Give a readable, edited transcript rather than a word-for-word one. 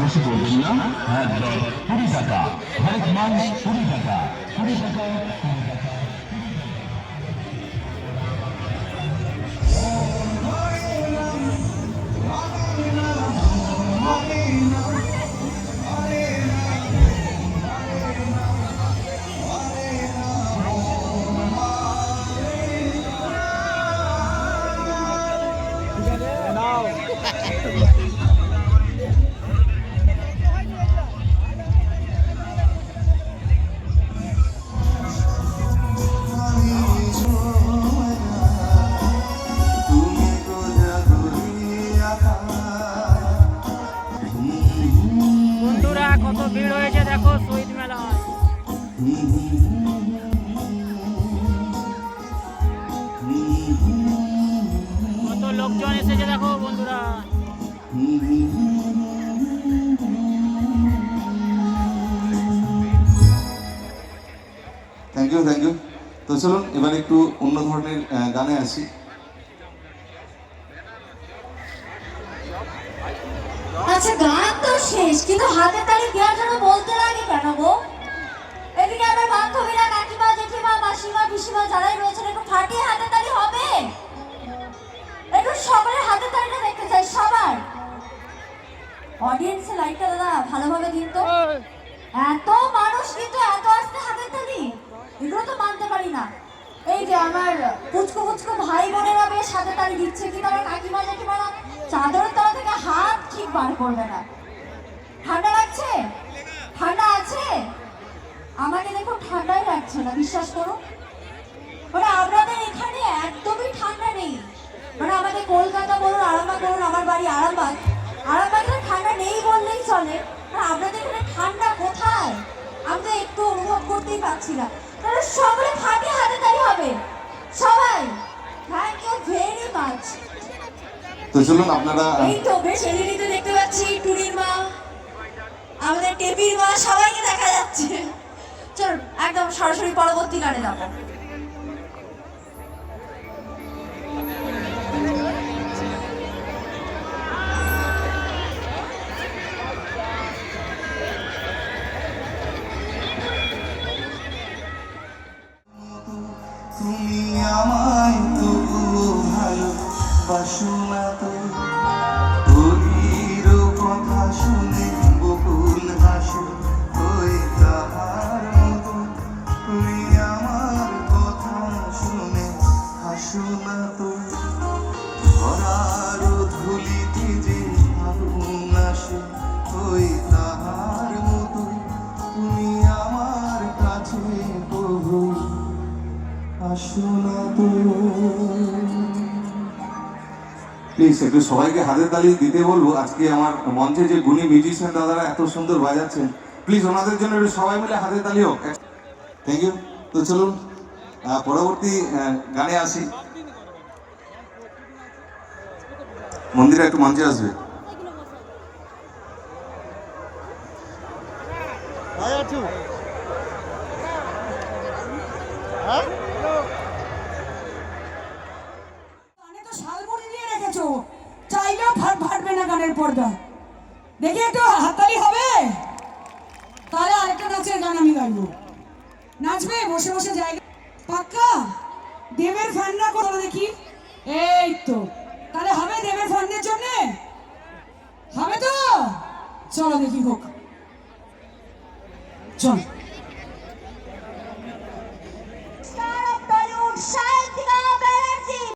বসে বলছিলাম 20 টাকা হরেক মাস 20 টাকা 20 টাকা। কত ভিড় হয়েছে দেখো শহীদ মেলায়। কত লোকজন এসেছে দেখো বন্ধুরা। Thank you. তো চলুন এবার একটু অন্য ধরনের গানে আসি। আচ্ছা গান তো শেষ, কিন্তু হাতে তালি দেওয়ার জন্য বলতে লাগে কেন গো? এদিকে আমার বান্ধবীরা, কাকিমা, জেঠিমা, মাসিমা, পিসিমা যারাই রয়েছেন একটু ফাটিয়ে হাতে তালি হবে। একটু সবার হাতে তালিটা দেখতে চাই সবার। অডিয়েন্সের লাইটটা দাদা ভালোভাবে দিন তো। এত মানুষ কিন্তু এত আস্তে হাতে তালি, এগুলো তো মানতে পারি না। এই যে আমার পুচকো ভাই বোনেরা বেশ হাতে তালি দিচ্ছে, কিন্তু আমার কাকিমা জেঠিমারা চাদরের তলা থেকে হাত ঠিক বার করবে না। ঠান্ডা লাগছে? ঠান্ডা আছে? আমাকে দেখো ঠান্ডাই লাগছে না, বিশ্বাস করো। মানে আপনাদের এখানে একদমই ঠান্ডা নেই। মানে আমাদের কলকাতা বলুন, আরামবাগ বলুন, আমার বাড়ি আরামবাগে ঠান্ডা নেই বললেই চলে। আপনাদের এখানে ঠান্ডা কোথায়? আমি তো একটু অনুভব করতেই পারছি না। তাহলে সকলে ফাটে হাতে তালি হবে সবাই। Thank you very much. তো চলুন আপনারা এই তো বেশ এলইডিতে দেখতে পাচ্ছি টুরির মা, আমাদের টেপির মা, সবাইকে দেখা যাচ্ছে। চল একদম সরাসরি পরবর্তী গানে যাবো। তুমি আমায় তবুও ভালোবাসো না তো, তোর কথা শুনে বকুল হাসো ওই তাহার মতো। তুমি আমার কথা শুনে হাসো না তো, ধরার ধুলিতে যে আগুন আসে ওই তাহার মতো। তুমি আমার কাছে প্রভু আসো না তো। প্লিজ একটু সবাইকে হাতের তালি দিতে বলবো। আজকে আমার মঞ্চে যে গুণী মিউজিশিয়ান দাদারা এত সুন্দর বাজাচ্ছেন, প্লিজ ওনাদের জন্য একটু সবাই মিলে হাতের তালি হোক। Thank you. তো চলুন পরবর্তী গানে আসি। মন্দিরা একটু মঞ্চে আসবে। চাইলেও ফাটবে না গানের পর্দা। দেখি একটু হাততালি হবে? তাহলে আরেকটা নাচের গান আমি গাইবো। নাচবে বসে বসে জায়গা পাক্কা? দেবের ফ্যান না করো দেখি। এই তো তাহলে হবে দেবের ফ্যানদের জন্য? হবে তো? চলো দেখি হোক, চল।